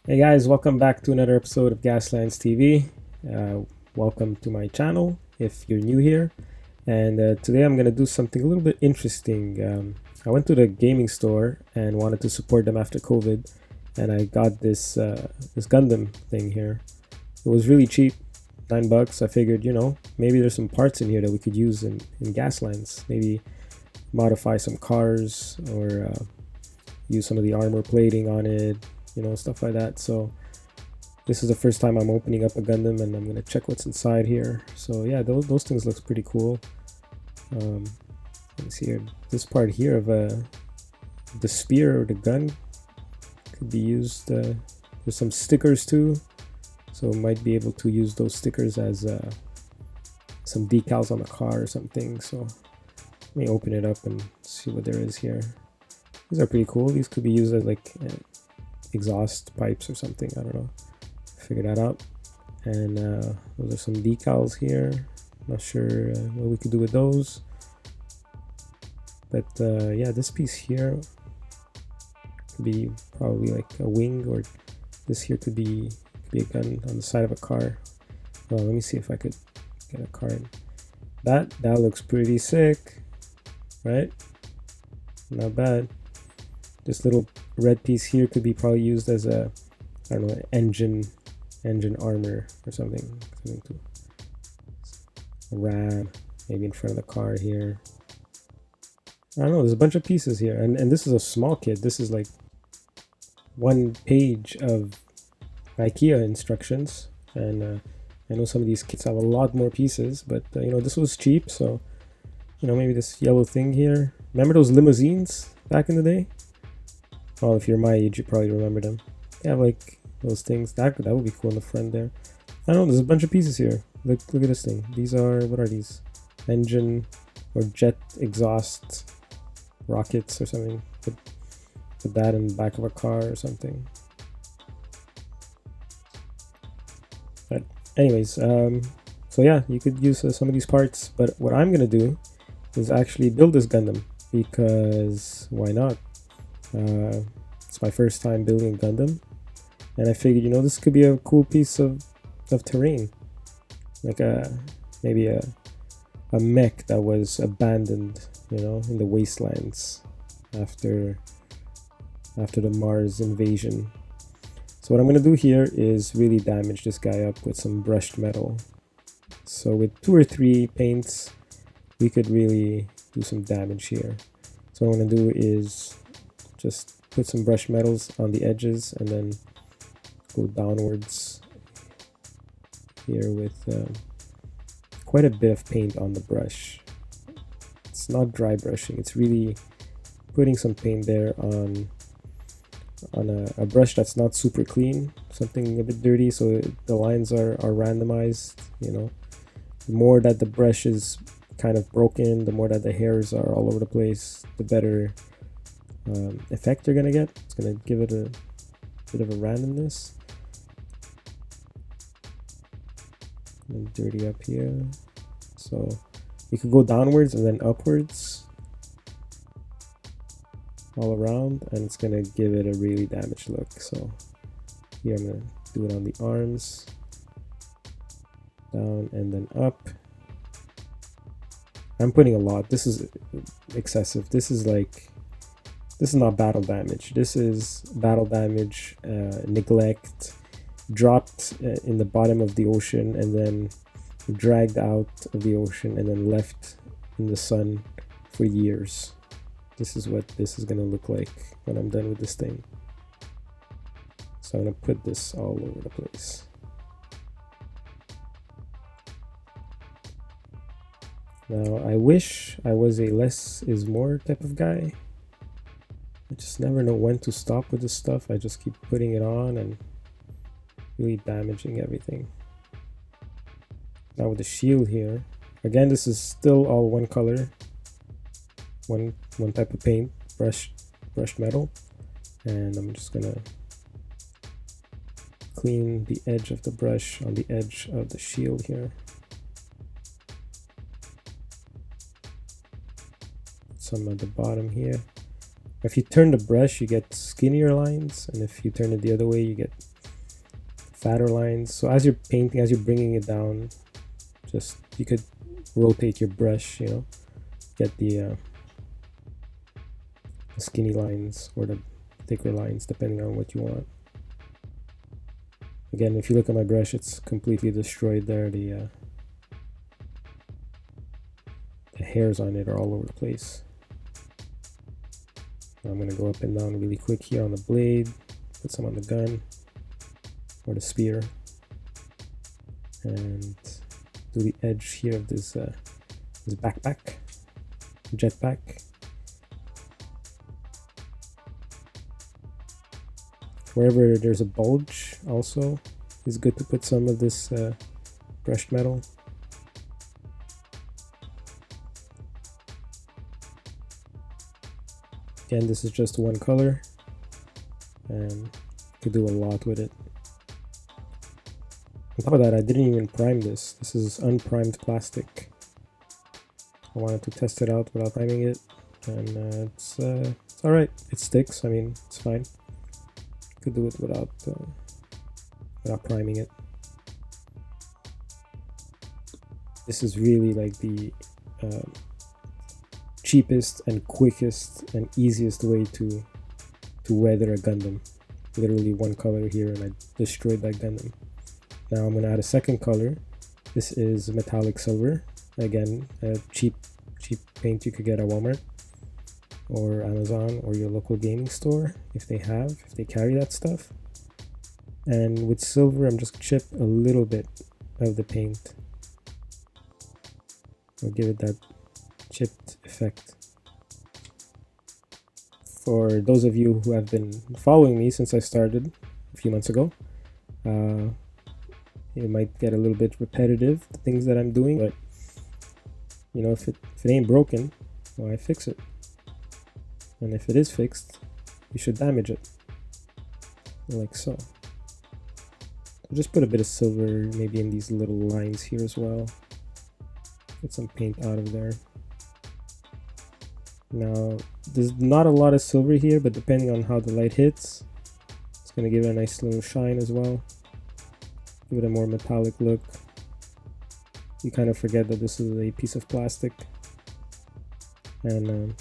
Hey guys, welcome back to another episode of Gaslands TV. Welcome to my channel if you're new here. And today I'm going to do something a little bit interesting. I went to the gaming store and wanted to support them after COVID, and I got this Gundam thing here. It was really cheap, $9. I figured, maybe there's some parts in here that we could use in Gaslands. Maybe modify some cars or use some of the armor plating on it, stuff like that. So this is the first time I'm opening up a Gundam, and I'm gonna check what's inside here. So yeah, those things looks pretty cool. Let's see here. This part here of the spear or the gun could be used. There's some stickers too, so might be able to use those stickers as some decals on the car or something. So let me open it up and see what there is here. These are pretty cool. These could be used as like exhaust pipes or something. I don't know. Figure that out. And those are some decals here. Not sure what we could do with those. But yeah, this piece here could be probably like a wing, or this here could be a gun on the side of a car. Well, let me see if I could get a car in. That looks pretty sick, right? Not bad. This little red piece here could be probably used as a, I don't know, engine armor or something to a ram maybe in front of the car here. I don't know, there's a bunch of pieces here, and this is a small kit. This is like one page of IKEA instructions, and I know some of these kits have a lot more pieces, but this was cheap, so maybe this yellow thing here. Remember those limousines back in the day? Well, if you're my age, you probably remember them. They have like those things. That would be cool in the front there. I don't know, there's a bunch of pieces here. Look at this thing. These are, what are these? Engine or jet exhaust rockets or something. Put that in the back of a car or something. But anyways, so yeah, you could use some of these parts. But what I'm gonna do is actually build this Gundam, because why not? It's my first time building a Gundam, and I figured this could be a cool piece of terrain, like maybe a mech that was abandoned in the wastelands after the Mars invasion. So what I'm gonna do here is really damage this guy up with some brushed metal. So with 2 or 3 paints we could really do some damage here. So what I'm gonna do is just put some brushed metals on the edges and then go downwards here with quite a bit of paint on the brush. It's not dry brushing, it's really putting some paint there on a brush that's not super clean, something a bit dirty, so the lines are randomized. The more that the brush is kind of broken, the more that the hairs are all over the place, the better effect you're gonna get. It's gonna give it a bit of a randomness. And dirty up here, so you could go downwards and then upwards all around, and it's gonna give it a really damaged look. So here I'm gonna do it on the arms, down and then up. I'm putting a lot. This is excessive. This is not battle damage. This is battle damage, neglect, dropped in the bottom of the ocean and then dragged out of the ocean and then left in the sun for years. This is what this is gonna look like when I'm done with this thing. So I'm gonna put this all over the place. Now I wish I was a less is more type of guy. I just never know when to stop with this stuff. I just keep putting it on and really damaging everything. Now with the shield here, again, this is still all one color, one type of paint, brushed metal, and I'm just gonna clean the edge of the brush on the edge of the shield here. Some at the bottom here. If you turn the brush, you get skinnier lines, and if you turn it the other way, you get fatter lines. So as you're painting, as you're bringing it down, just you could rotate your brush, you know, get the skinny lines or the thicker lines depending on what you want. Again, if you look at my brush, it's completely destroyed there. The hairs on it are all over the place. I'm going to go up and down really quick here on the blade, put some on the gun or the spear, and do the edge here of this backpack, jetpack. Wherever there's a bulge also is good to put some of this brushed metal. Again, this is just one color and you could do a lot with it. On top of that, I didn't even prime this. This is unprimed plastic. I wanted to test it out without priming it, and it's alright. It sticks. I mean, it's fine. Could do it without priming it. This is really like the cheapest and quickest and easiest way to weather a Gundam. Literally one color here, and I destroyed that Gundam. Now I'm going to add a second color. This is metallic silver. Again, a cheap paint you could get at Walmart or Amazon or your local gaming store if they carry that stuff. And with silver, I'm just chip a little bit of the paint. I'll give it that chipped effect. For those of you who have been following me since I started a few months ago, it might get a little bit repetitive, the things that I'm doing, but you know, if it ain't broken, why fix it? And if it is fixed, you should damage it, like so. I'll just put a bit of silver maybe in these little lines here as well. Get some paint out of there. Now, there's not a lot of silver here, but depending on how the light hits, it's going to give it a nice little shine as well. Give it a more metallic look. You kind of forget that this is a piece of plastic. And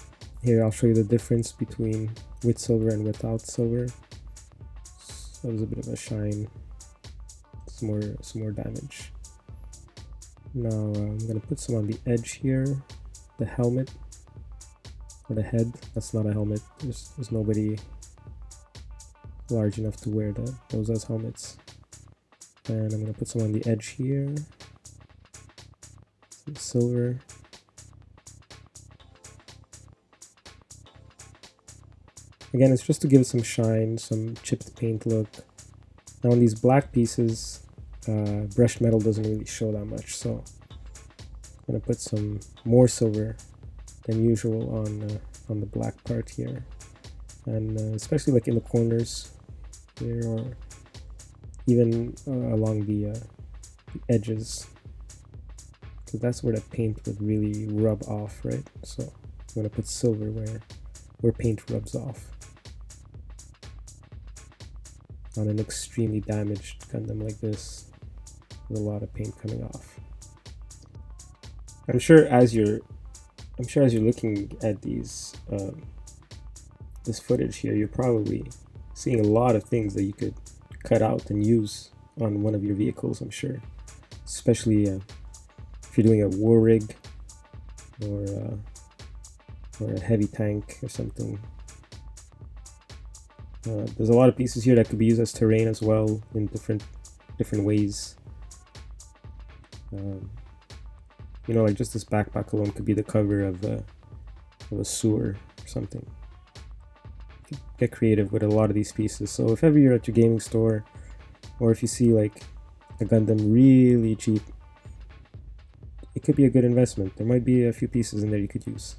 here I'll show you the difference between with silver and without silver. So there's a bit of a shine. Some more damage. Now I'm going to put some on the edge here. The helmet. Or the head. That's not a helmet. There's nobody large enough to wear those as helmets. And I'm going to put some on the edge here. Some silver. Again, it's just to give it some shine, some chipped paint look. Now on these black pieces, brushed metal doesn't really show that much, so I'm going to put some more silver than usual on the black part here. And especially like in the corners here, or even along the edges, because that's where the paint would really rub off, right? So I'm going to put silver where paint rubs off on an extremely damaged Gundam like this with a lot of paint coming off. I'm sure as you're looking at these this footage here, you're probably seeing a lot of things that you could cut out and use on one of your vehicles, I'm sure. Especially if you're doing a war rig or a heavy tank or something. There's a lot of pieces here that could be used as terrain as well in different ways. You know, like just this backpack alone could be the cover of a sewer or something. Get creative with a lot of these pieces. So if ever you're at your gaming store, or if you see like a Gundam really cheap, it could be a good investment. There might be a few pieces in there you could use.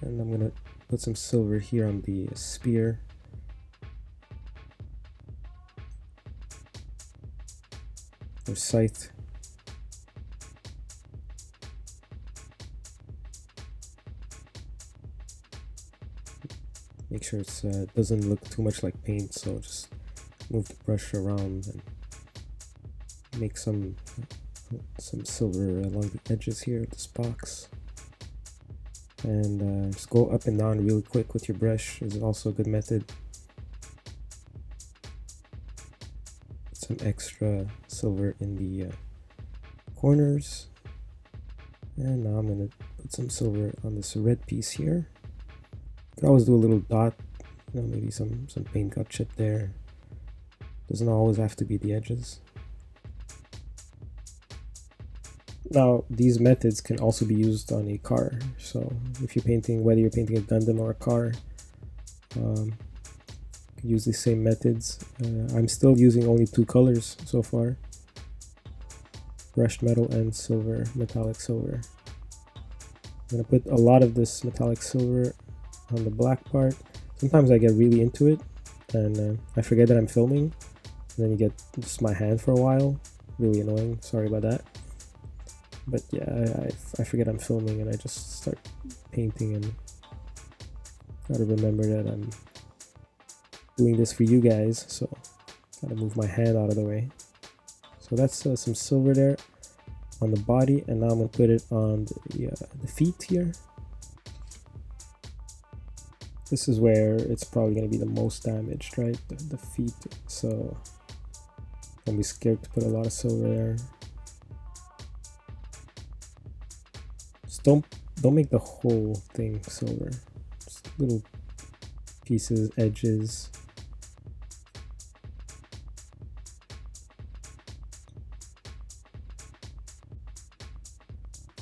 And I'm gonna put some silver here on the spear. Or scythe. make sure it doesn't look too much like paint. So just move the brush around and make some silver along the edges here of this box. And just go up and down really quick with your brush is also a good method. Put some extra silver in the corners. And now I'm going to put some silver on this red piece here. You can always do a little dot, you know, maybe some paint got chipped there. Doesn't always have to be the edges. Now, these methods can also be used on a car. So if you're painting, whether you're painting a Gundam or a car, you can use the same methods. I'm still using only 2 colors so far. Brushed metal and silver, metallic silver. I'm going to put a lot of this metallic silver on the black part. Sometimes I get really into it and I forget that I'm filming. And then you get just my hand for a while. Really annoying, sorry about that. But yeah, I forget I'm filming and I just start painting and gotta remember that I'm doing this for you guys, so gotta move my hand out of the way. So that's some silver there on the body, and now I'm gonna put it on the feet here. This is where it's probably gonna be the most damaged, right? The feet, so don't be scared to put a lot of silver there. Just don't make the whole thing silver. Just little pieces, edges.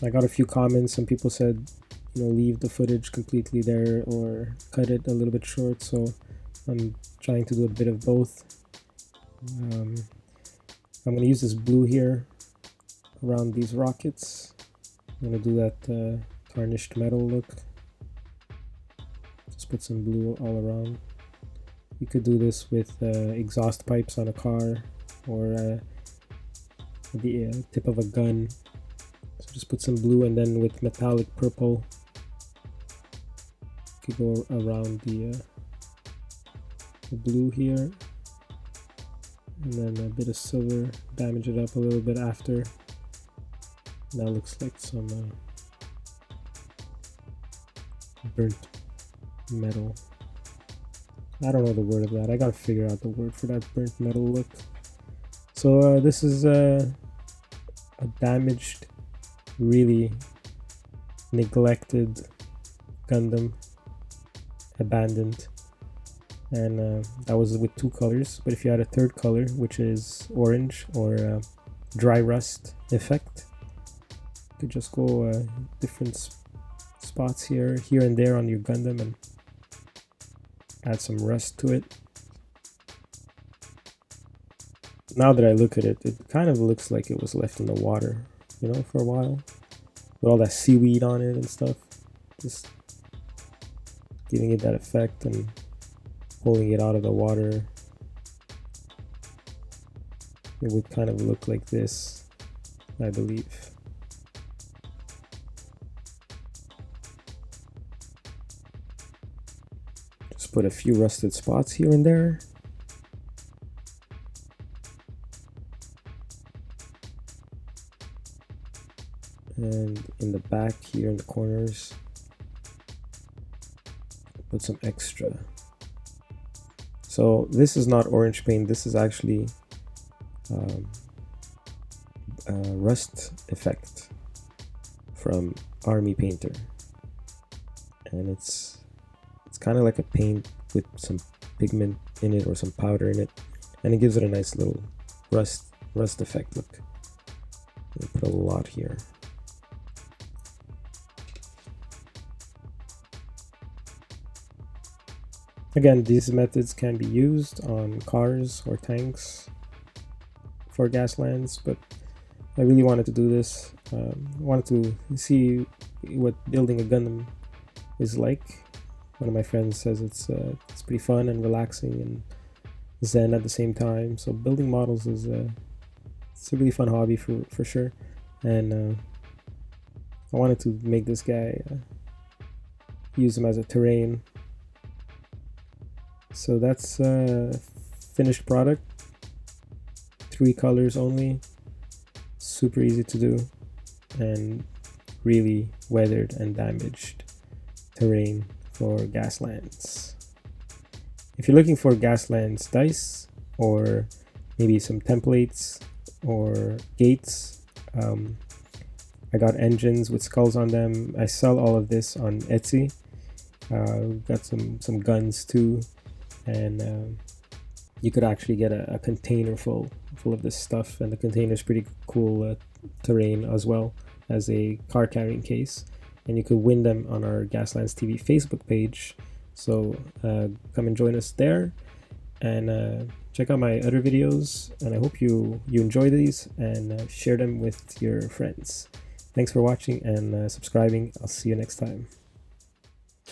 I got a few comments. Some people said, you know, leave the footage completely there or cut it a little bit short. So I'm trying to do a bit of both. I'm going to use this blue here around these rockets. I'm going to do that tarnished metal look. Just put some blue all around. You could do this with exhaust pipes on a car or the tip of a gun. So just put some blue, and then with metallic purple you could go around the blue here, and then a bit of silver, damage it up a little bit after. That looks like some burnt metal. I don't know the word of that. I gotta figure out the word for that burnt metal look. So this is a damaged, really neglected Gundam, abandoned, and that was with 2 colors. But if you had a 3rd color, which is orange or dry rust effect, you could just go different spots here and there on your Gundam and add some rust to it. Now that I look at it, it kind of looks like it was left in the water, you know, for a while, with all that seaweed on it and stuff, just giving it that effect and pulling it out of the water. It would kind of look like this, I believe. Just put a few rusted spots here and there. And in the back here in the corners, put some extra. So this is not orange paint, this is actually rust effect from Army Painter, and it's kind of like a paint with some pigment in it or some powder in it, and it gives it a nice little rust effect look. Put a lot here. Again, these methods can be used on cars or tanks for Gaslands, but I really wanted to do this. I wanted to see what building a Gundam is like. One of my friends says it's pretty fun and relaxing and zen at the same time. So building models is it's a really fun hobby for sure. And I wanted to make this guy, use him as a terrain. So that's finished product. 3 colors only. Super easy to do, and really weathered and damaged terrain for Gaslands. If you're looking for Gaslands dice, or maybe some templates or gates, I got engines with skulls on them. I sell all of this on Etsy. Got some guns too, and you could actually get a container full of this stuff, and the container is pretty cool terrain as well as a car carrying case, and you could win them on our Gaslands TV Facebook page. So come and join us there, and check out my other videos, and I hope you enjoy these, and share them with your friends. Thanks for watching and subscribing. I'll see you next time.